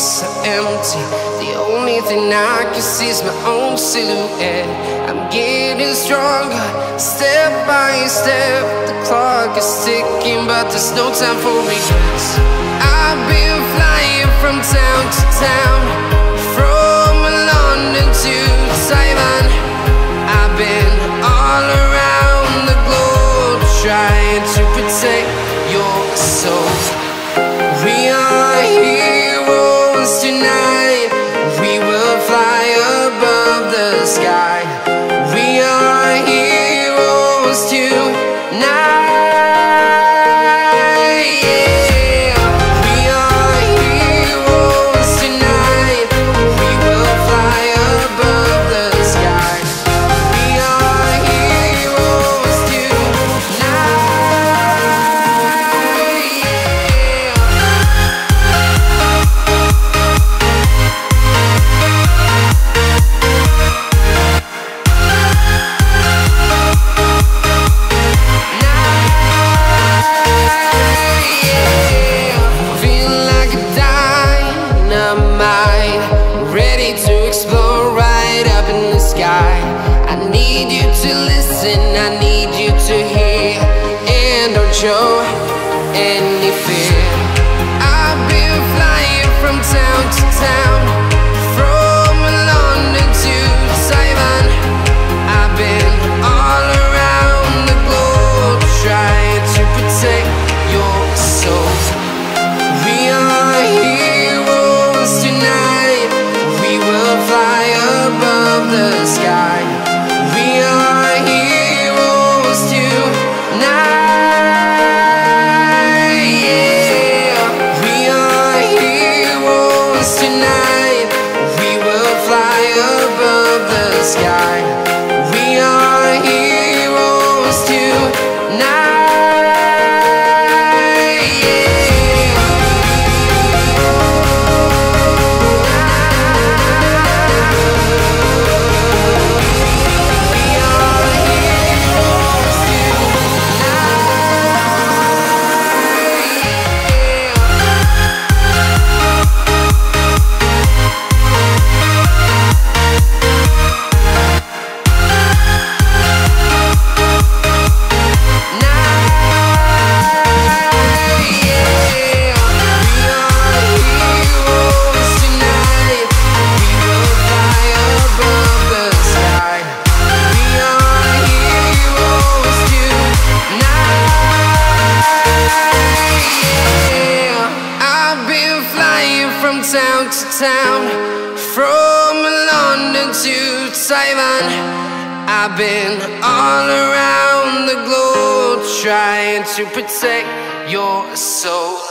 so empty. The only thing I can see is my own silhouette. I'm getting stronger, step by step. The clock is ticking, but there's no time for regrets. I've been flying from town to town, from London to Taiwan. I've been all around the globe, trying to protect your soul. We are heroes tonight. We will fly above the sky. We are heroes tonight. I need you to hear, and don't show any fear. I've been flying from town to town, from London to Taiwan. I've been all around the globe, trying to protect your soul. We are heroes tonight. We will fly above the sky. We are heroes tonight. Yeah. We are heroes tonight. We will fly above the sky. We are heroes tonight. Town to town, from London to Taiwan. I've been all around the globe, trying to protect your soul.